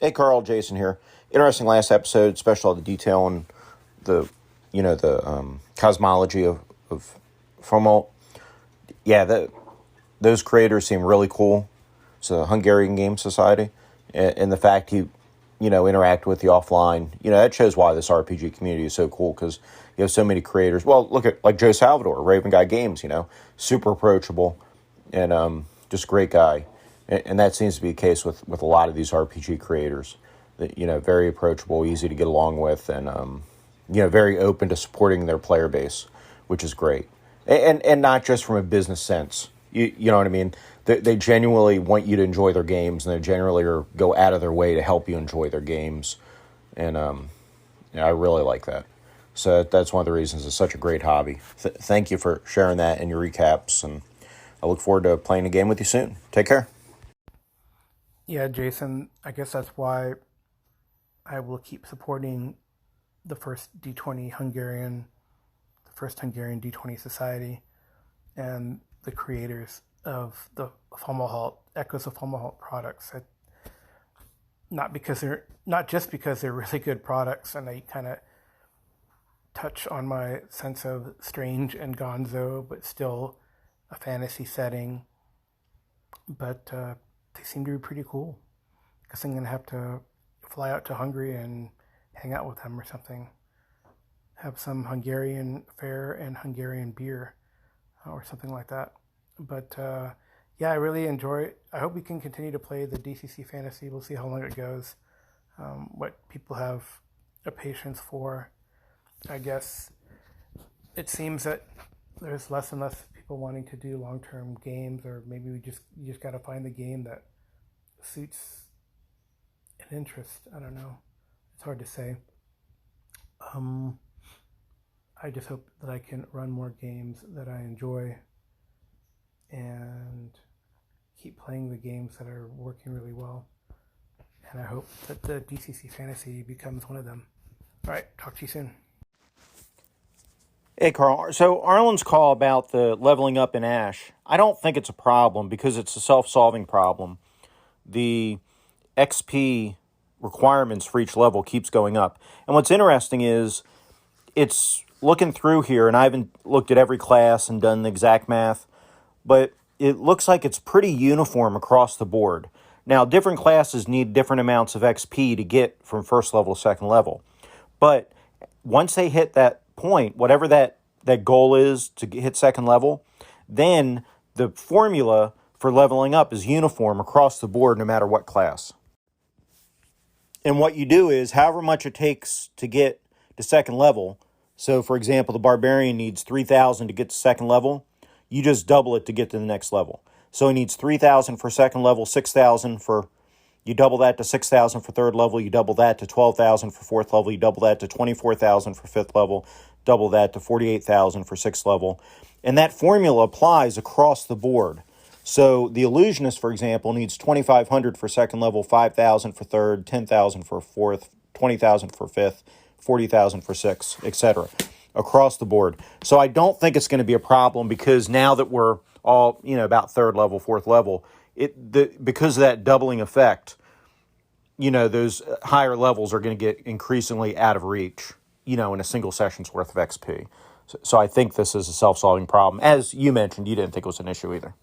Hey, Carl, Jason here. Interesting last episode, especially all the detail on the, cosmology of Fomo. Yeah, those creators seem really cool. It's a Hungarian Game Society, and the fact interact with you offline, that shows why this RPG community is so cool because you have so many creators. Well, look at like Joe Salvador, Raven Guy Games, super approachable and just a great guy. And that seems to be the case with a lot of these RPG creators. That very approachable, easy to get along with, and very open to supporting their player base, which is great. And not just from a business sense. You know what I mean? They genuinely want you to enjoy their games, and they generally go out of their way to help you enjoy their games. And I really like that. So that's one of the reasons it's such a great hobby. Thank you for sharing that in your recaps, and I look forward to playing a game with you soon. Take care. Yeah, Jason, I guess that's why I will keep supporting the first Hungarian D20 Society and the creators of the Echoes of Fomalhaut products. Not just because they're really good products and they kind of touch on my sense of strange and gonzo, but still a fantasy setting. But they seem to be pretty cool. I guess I'm going to have to fly out to Hungary and hang out with them or something. Have some Hungarian fare and Hungarian beer or something like that. But I really enjoy it. I hope we can continue to play the DCC Fantasy. We'll see how long it goes. What people have a patience for. I guess it seems that there's less and less people wanting to do long-term games, or maybe you just got to find the game that suits an interest. I don't know. It's hard to say. I just hope that I can run more games that I enjoy and keep playing the games that are working really well. And I hope that the DCC Fantasy becomes one of them. All right, talk to you soon. Hey, Carl. So Arlen's call about the leveling up in Ash, I don't think it's a problem because it's a self-solving problem. The XP requirements for each level keeps going up. And what's interesting is it's looking through here, and I haven't looked at every class and done the exact math, but it looks like it's pretty uniform across the board. Now, different classes need different amounts of XP to get from first level to second level. But once they hit that point, whatever that goal is to hit second level, then the formula for leveling up is uniform across the board no matter what class. And what you do is however much it takes to get to second level. So, for example, the Barbarian needs 3,000 to get to second level. You just double it to get to the next level. So he needs 3,000 for second level, 6,000 for... You double that to 6,000 for third level. You double that to 12,000 for fourth level. You double that to 24,000 for fifth level. Double that to 48,000 for sixth level. And that formula applies across the board. So the Illusionist, for example, needs 2,500 for second level, 5,000 for third, 10,000 for fourth, 20,000 for fifth, 40,000 for sixth, etc. Across the board. So I don't think it's going to be a problem because now that we're all, about third level, fourth level, because of that doubling effect, those higher levels are going to get increasingly out of reach, in a single session's worth of XP. So I think this is a self-solving problem. As you mentioned, you didn't think it was an issue either.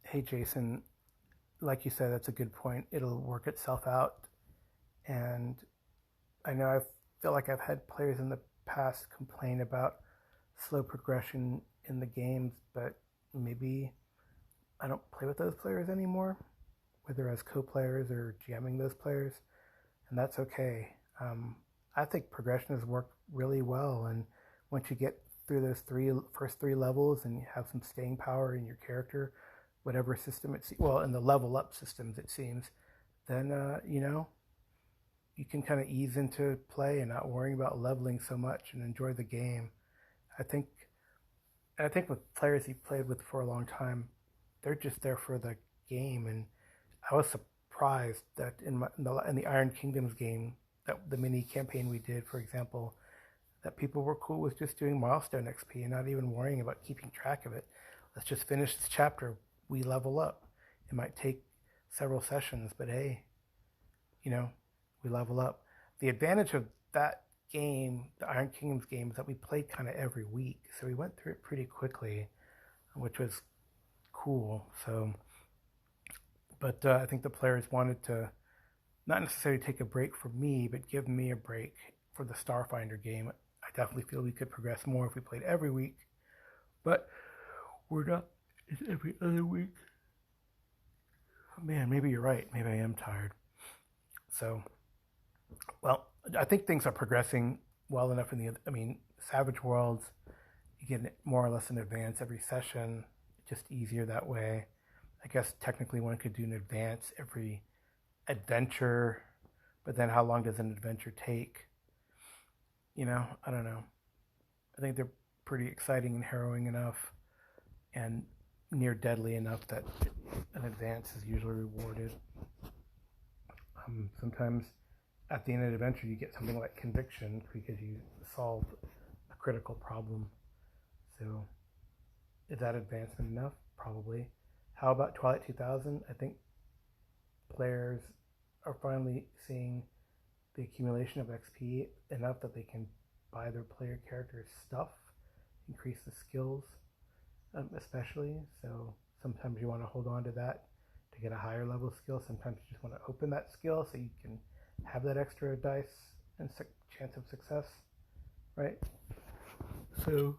Hey, Jason, like you said, that's a good point. It'll work itself out. And I know I feel like I've had players in the past complain about slow progression in the games, but maybe I don't play with those players anymore, whether as co-players or GMing those players, and that's okay. I think progression has worked really well, and once you get through those first three levels and you have some staying power in your character, whatever system in the level up systems it seems, then you can kind of ease into play and not worrying about leveling so much and enjoy the game. I think with players you played with for a long time, they're just there for the game. And I was surprised that in the Iron Kingdoms game, that the mini campaign we did, for example, that people were cool with just doing milestone XP and not even worrying about keeping track of it. Let's just finish this chapter. We level up. It might take several sessions, but hey, we level up. The advantage of that game, the Iron Kingdoms game, is that we played kind of every week, so we went through it pretty quickly, which was cool. So, but I think the players wanted to not necessarily take a break from me, but give me a break for the Starfinder game. I definitely feel we could progress more if we played every week, but we're not. It's every other week. Man, maybe you're right. Maybe I am tired. So, well, I think things are progressing well enough Savage Worlds, you get more or less in advance every session, just easier that way. I guess technically one could do an advance every adventure, but then how long does an adventure take? I don't know. I think they're pretty exciting and harrowing enough and near deadly enough that an advance is usually rewarded. Sometimes at the end of the adventure you get something like conviction because you solved a critical problem. So is that advancement enough? Probably. How about Twilight 2000? I think players are finally seeing the accumulation of XP enough that they can buy their player character's stuff, increase the skills, especially. So sometimes you want to hold on to that to get a higher level skill. Sometimes you just want to open that skill so you can have that extra dice and chance of success, right? So,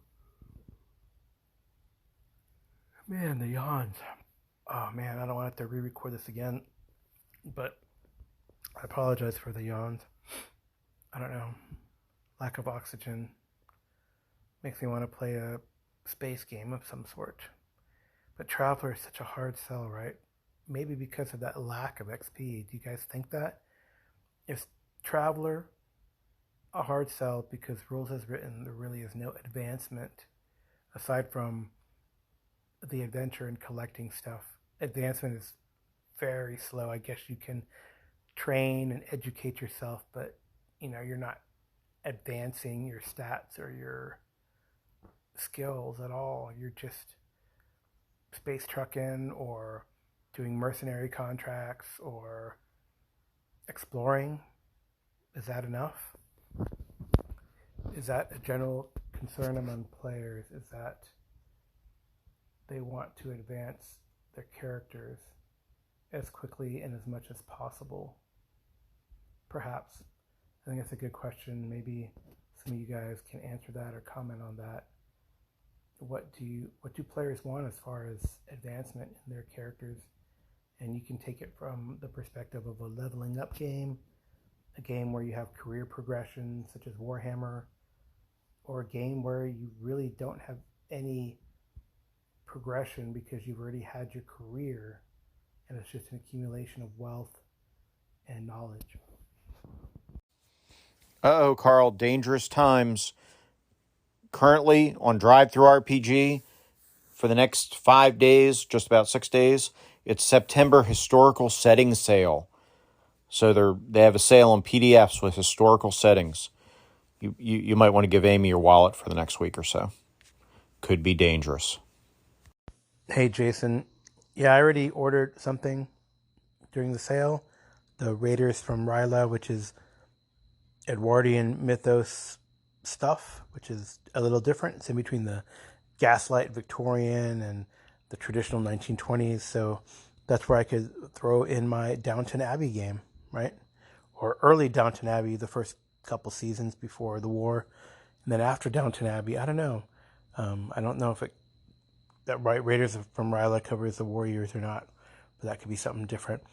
man, the yawns. Oh man, I don't want to have to re-record this again, but I apologize for the yawns. I don't know. Lack of oxygen makes me want to play a space game of some sort. But Traveler is such a hard sell, right? Maybe because of that lack of XP. Do you guys think that? Is Traveler a hard sell because rules as written, there really is no advancement aside from the adventure and collecting stuff. Advancement is very slow. I guess you can train and educate yourself, but you're not advancing your stats or your skills at all. You're just space trucking or doing mercenary contracts or exploring. Is that enough? Is that a general concern among players? Is that they want to advance their characters as quickly and as much as possible? Perhaps. I think that's a good question. Maybe some of you guys can answer that or comment on that. What do players want as far as advancement in their characters? And you can take it from the perspective of a leveling up game, a game where you have career progression such as Warhammer, or a game where you really don't have any progression because you've already had your career and it's just an accumulation of wealth and knowledge. Uh-oh, Carl, dangerous times. Currently on DriveThruRPG for the next 5 days, just about 6 days, it's September Historical Settings Sale. So they have a sale on PDFs with historical settings. You might want to give Amy your wallet for the next week or so. Could be dangerous. Hey, Jason. Yeah, I already ordered something during the sale. The Raiders from Ryla, which is Edwardian mythos stuff, which is a little different. It's in between the Gaslight Victorian and the traditional 1920s. So that's where I could throw in my Downton Abbey game, right? Or early Downton Abbey, the first couple seasons before the war. And then after Downton Abbey, I don't know. I don't know if that Raiders from Ryla covers the war years or not, but that could be something different.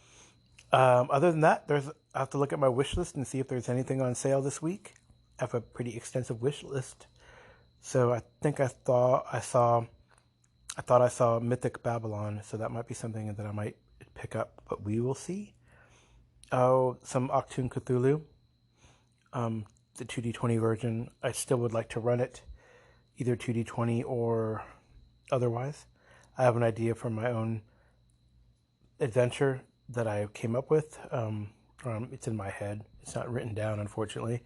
Other than that, I have to look at my wish list and see if there's anything on sale this week. I have a pretty extensive wish list. So I think I thought I saw Mythic Babylon, so that might be something that I might pick up, but we will see. Oh, some Octoon Cthulhu, the 2D20 version. I still would like to run it, either 2D20 or otherwise. I have an idea for my own adventure that I came up with. It's in my head. It's not written down, unfortunately.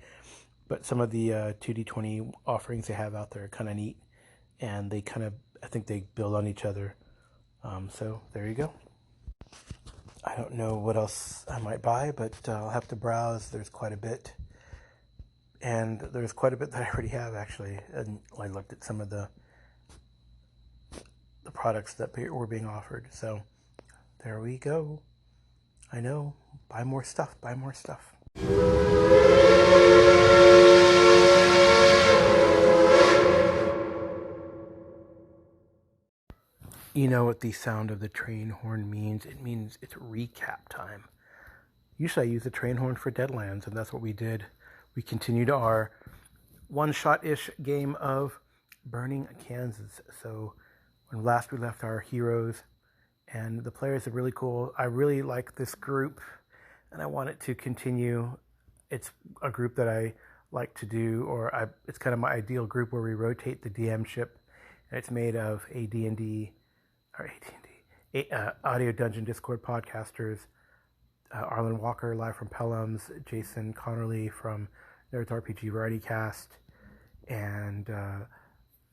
But some of the 2D20 offerings they have out there are kind of neat. And I think they build on each other. So there you go. I I don't know what else I might buy, but I'll have to browse. There's quite a bit. And there's quite a bit that I already have, actually. And I looked at some of the products that were being offered. So there we go. I know. Buy more stuff. You know what the sound of the train horn means? It means it's recap time. Usually I use the train horn for Deadlands, and that's what we did. We continued our one-shot-ish game of Burning Kansas. So when last we left our heroes, and the players are really cool. I really like this group, and I want it to continue. It's a group that I like to do, it's kind of my ideal group where we rotate the DM ship, and it's made of Audio Dungeon Discord podcasters, Arlen Walker live from Pelham's, Jason Connerly from Nerds RPG Variety Cast, and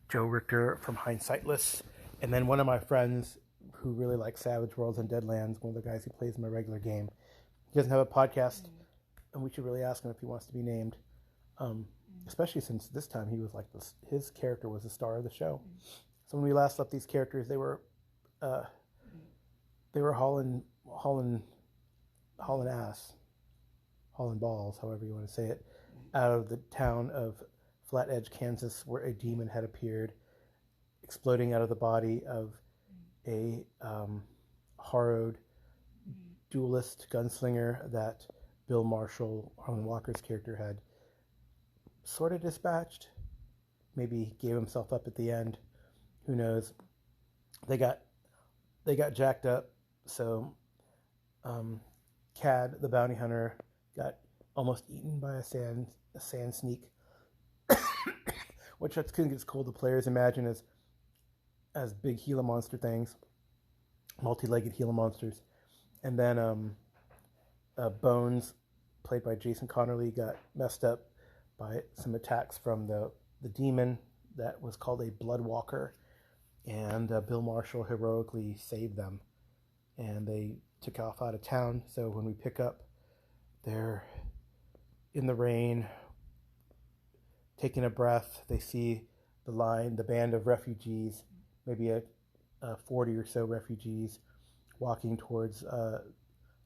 Joe Richter from Hindsightless, and then one of my friends who really likes Savage Worlds and Deadlands, one of the guys who plays my regular game. He doesn't have a podcast, and we should really ask him if he wants to be named, especially since this time he was like this. His character was the star of the show. So when we last left these characters, they were hauling balls, however you want to say it, out of the town of Flat Edge, Kansas, where a demon had appeared, exploding out of the body of a harrowed duelist gunslinger that Bill Marshall, Harlan Walker's character, had sort of dispatched. Maybe gave himself up at the end. Who knows? They got jacked up. So Cad, the bounty hunter, got almost eaten by a sand sneak, which I think is cool. The players imagine as big Gila monster things, multi-legged Gila monsters. And then Bones, played by Jason Connerly, got messed up by some attacks from the demon that was called a Bloodwalker, and Bill Marshall heroically saved them, and they took off out of town. So when we pick up, they're in the rain, taking a breath. They see the band of refugees, maybe a 40 or so refugees, walking towards a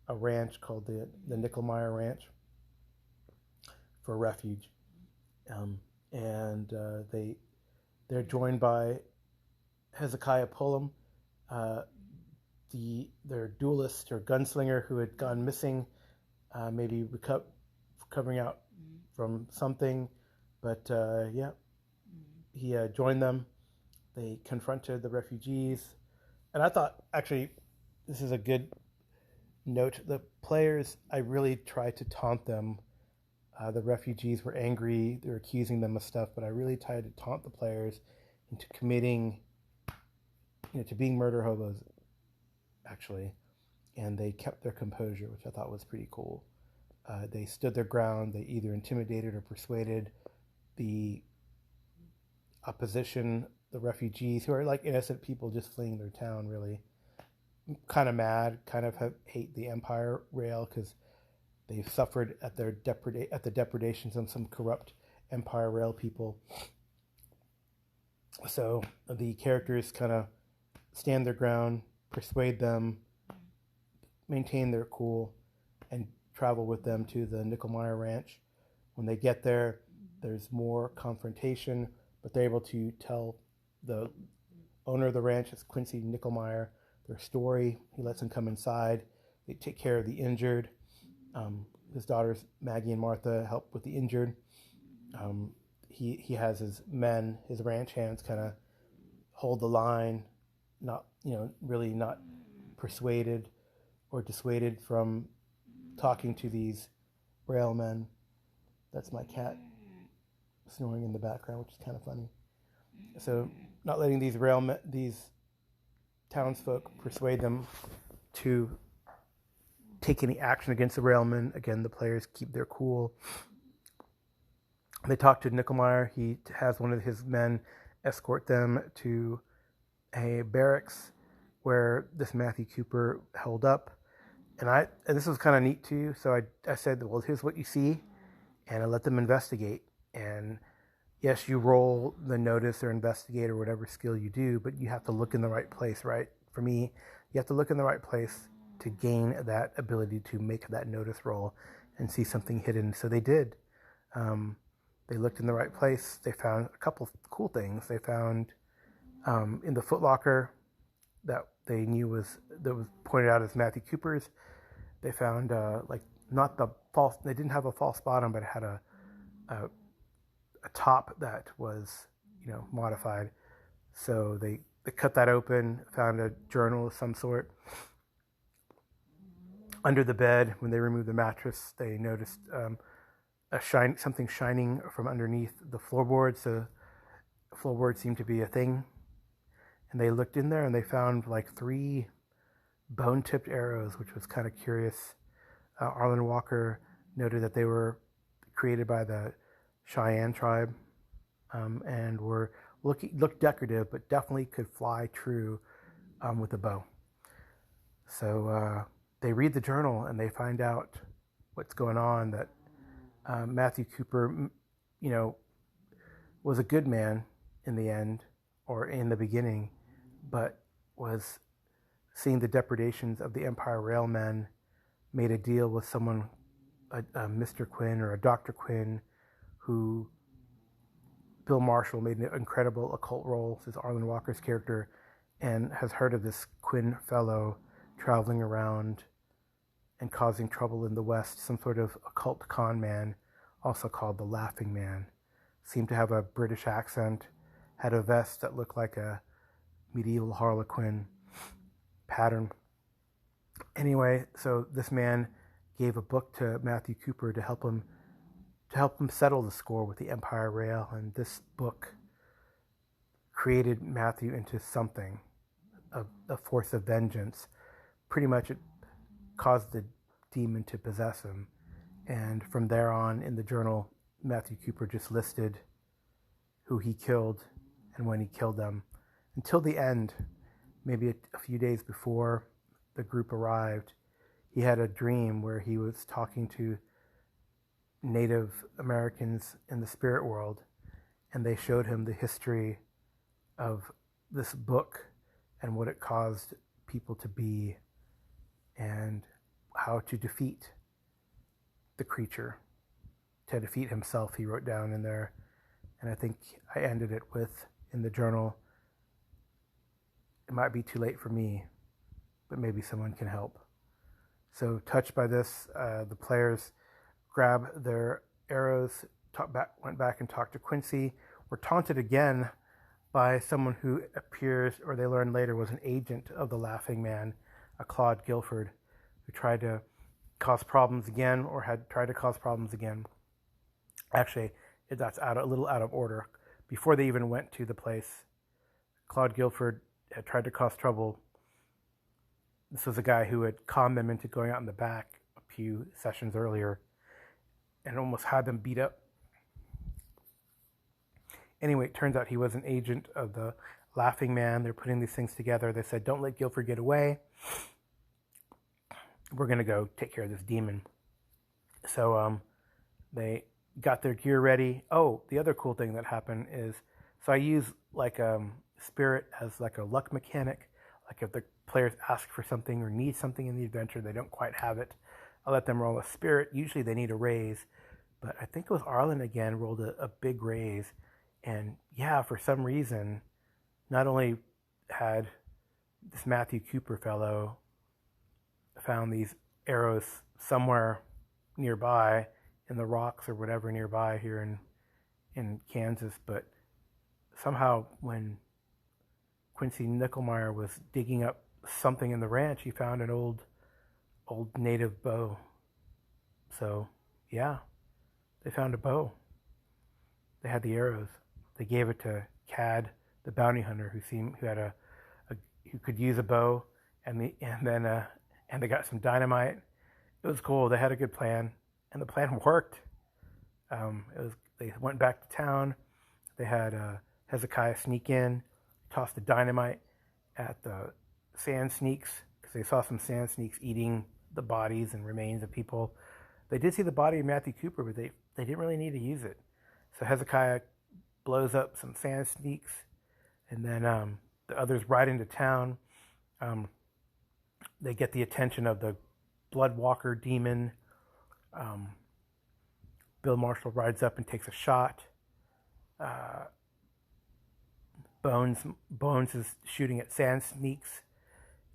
ranch called the Nickelmeyer Ranch for refuge. And they're joined by Hezekiah Pullum, their duelist or gunslinger who had gone missing, maybe recovering out from something. But he joined them. They confronted the refugees. And I thought, actually, this is a good note. The players, I really tried to taunt them. The refugees were angry. They were accusing them of stuff, but I really tried to taunt the players into committing, to being murder hobos, actually. And they kept their composure, which I thought was pretty cool. They stood their ground. They either intimidated or persuaded the opposition, the refugees, who are like innocent people just fleeing their town, really. Kind of mad, kind of hate the Empire Rail because they've suffered at the depredations of some corrupt Empire Rail people. So the characters kind of stand their ground, persuade them, maintain their cool, and travel with them to the Nickelmeyer Ranch. When they get there, there's more confrontation, but they're able to tell the owner of the ranch, is Quincy Nickelmeyer, their story. He lets them come inside. They take care of the injured. His daughters, Maggie and Martha, help with the injured. He has his men, his ranch hands, kind of hold the line, really not persuaded or dissuaded from talking to these railmen. That's my cat snoring in the background, which is kind of funny. So, not letting these townsfolk persuade them to take any action against the railmen. Again, the players keep their cool. They talk to Nickelmeyer. He has one of his men escort them to a barracks where this Matthew Cooper held up, And this was kind of neat too. So I said, well, here's what you see, and I let them investigate. And yes, you roll the notice or investigate or whatever skill you do, but you have to look in the right place, right? For me, you have to look in the right place to gain that ability to make that notice roll and see something hidden. So they did. They looked in the right place. They found a couple of cool things. They found in the footlocker that they knew was pointed out as Matthew Cooper's. They found like not the false. They didn't have a false bottom, but it had a top that was modified. So they cut that open, found a journal of some sort. Under the bed, when they removed the mattress, they noticed something shining from underneath the floorboard. So the floorboard seemed to be a thing. And they looked in there and they found like 3 bone-tipped arrows, which was kind of curious. Arlen Walker noted that they were created by the Cheyenne tribe and looked decorative, but definitely could fly true with a bow. So they read the journal and they find out what's going on, that Matthew Cooper, was a good man in the end, or in the beginning, but was seeing the depredations of the Empire Railmen, made a deal with someone, a Mr. Quinn or a Dr. Quinn, who Bill Marshall made an incredible occult role, this is Arlen Walker's character, and has heard of this Quinn fellow traveling around and causing trouble in the West, some sort of occult con man, also called the Laughing Man. Seemed to have a British accent, had a vest that looked like a medieval harlequin pattern. Anyway, so this man gave a book to Matthew Cooper to help him settle the score with the Empire Rail, and this book created Matthew into something, a force of vengeance. Pretty much it caused the demon to possess him, and from there on in the journal, Matthew Cooper just listed who he killed and when he killed them, until the end. Maybe a few days before the group arrived, he had a dream where he was talking to Native Americans in the spirit world, and they showed him the history of this book and what it caused people to be and how to defeat the creature, to defeat himself, he wrote down in there. And I think I ended it with, in the journal, it might be too late for me, but maybe someone can help. So touched by this, the players grab their arrows, went back and talked to Quincy, were taunted again by someone who appears, or they learn later, was an agent of the Laughing Man, a Claude Guilford, who tried to cause problems again, or had tried to cause problems again. Actually, that's a little out of order. Before they even went to the place, Claude Guilford had tried to cause trouble. This was a guy who had calmed them into going out in the back a few sessions earlier and almost had them beat up. Anyway, it turns out he was an agent of the Laughing Man. They're putting these things together. They said, don't let Guilford get away. We're going to go take care of this demon. So they got their gear ready. Oh, the other cool thing that happened is, so I use like spirit as like a luck mechanic. Like if the players ask for something or need something in the adventure, they don't quite have it, I'll let them roll a spirit. Usually they need a raise, but I think it was Arlen again rolled a big raise. And yeah, for some reason, not only had this Matthew Cooper fellow found these arrows somewhere nearby in the rocks or whatever nearby here in Kansas, but somehow when Quincy Nickelmeyer was digging up something in the ranch, he found an old native bow. So yeah, they found a bow. They had the arrows. They gave it to Cad, the bounty hunter, who could use a bow, and they got some dynamite. It was cool. They had a good plan, and the plan worked. They went back to town. They had Hezekiah sneak in, toss the dynamite at the sand sneaks, because they saw some sand sneaks eating the bodies and remains of people. They did see the body of Matthew Cooper, but they didn't really need to use it. So Hezekiah blows up some sand sneaks, and then the others ride into town. They get the attention of the Bloodwalker demon. Bill Marshall rides up and takes a shot. Bones is shooting at sand sneaks.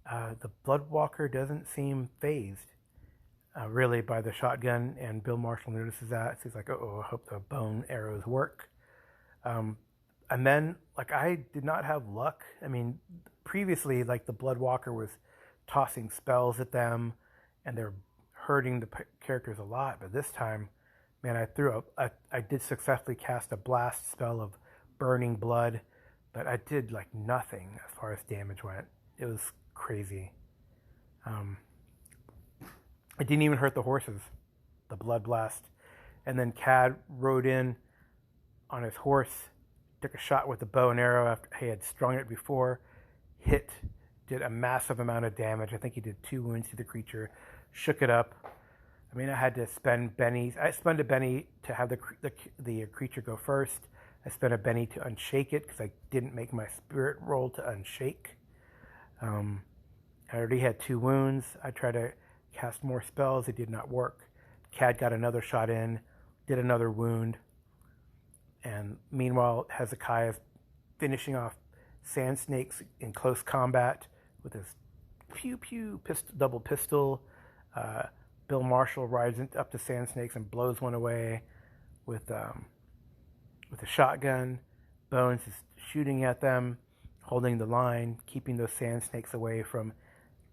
The Bloodwalker doesn't seem phased, really, by the shotgun, and Bill Marshall notices that. So he's like, "Oh, I hope the bone arrows work." And then, like, I did not have luck. I mean, previously, like, the Bloodwalker was tossing spells at them, and they're hurting the characters a lot. But this time, man, I did successfully cast a blast spell of burning blood, but I did, like, nothing as far as damage went. It was crazy. It didn't even hurt the horses, the blood blast. And then Cad rode in on his horse, took a shot with the bow and arrow after he had strung it before, did a massive amount of damage. I think he did 2 wounds to the creature, shook it up. I mean, I had to spend bennies. I spent a benny to have the creature go first. I spent a benny to unshake it because I didn't make my spirit roll to unshake. I already had 2 wounds. I tried to cast more spells. It did not work. Cad got another shot in, did another wound. And meanwhile, Hezekiah's finishing off sand snakes in close combat with his pew-pew double pistol. Bill Marshall rides up to sand snakes and blows one away with a shotgun. Bones is shooting at them, holding the line, keeping those sand snakes away from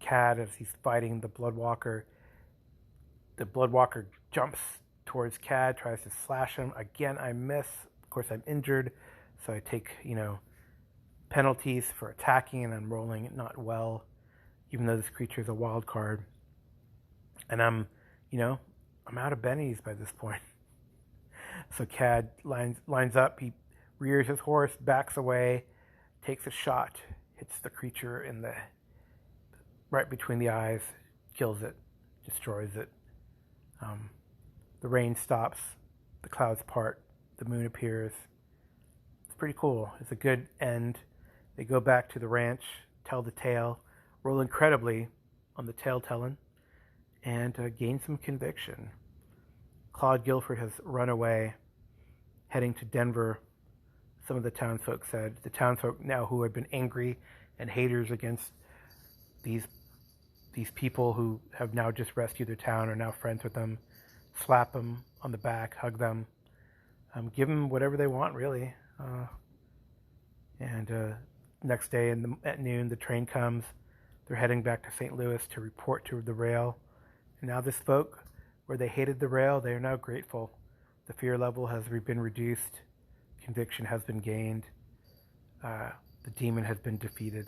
Cad as he's fighting the Bloodwalker. The Bloodwalker jumps towards Cad, tries to slash him. Again, I miss. Of course, I'm injured, so I take, penalties for attacking, and I'm rolling it not well, even though this creature is a wild card. And I'm out of bennies by this point. So Cad lines up. He rears his horse, backs away, takes a shot, hits the creature right between the eyes, kills it, destroys it. The rain stops, the clouds part, the moon appears. It's pretty cool. It's a good end. They go back to the ranch, tell the tale, roll incredibly on the tale telling, and gain some conviction. Claude Guilford has run away, heading to Denver. Some of the townsfolk said. The townsfolk now who had been angry and haters against these people who have now just rescued their town are now friends with them. Slap them on the back, hug them, give them whatever they want, really. And next day at noon, the train comes. They're heading back to St. Louis to report to the rail. And now this folk, where they hated the rail, they are now grateful. The fear level has been reduced. Conviction has been gained. The demon has been defeated.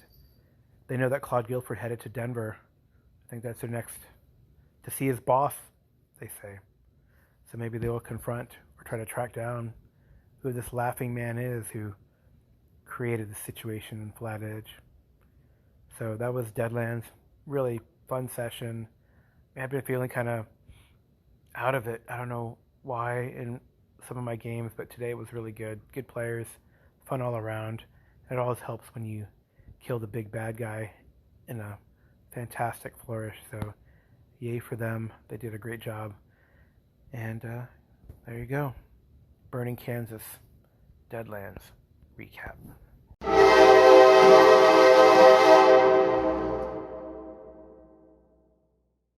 They know that Claude Guilford headed to Denver. I think that's their next, to see his boss, they say. So maybe they will confront or try to track down who this laughing man is who created the situation in Flat Edge. So that was Deadlands. Really fun session. I've been feeling kind of out of it. I don't know why in some of my games, but today it was really good. Good players, fun all around. It always helps when you kill the big bad guy in a fantastic flourish. So yay for them. They did a great job. And there you go. Burning Kansas, Deadlands recap.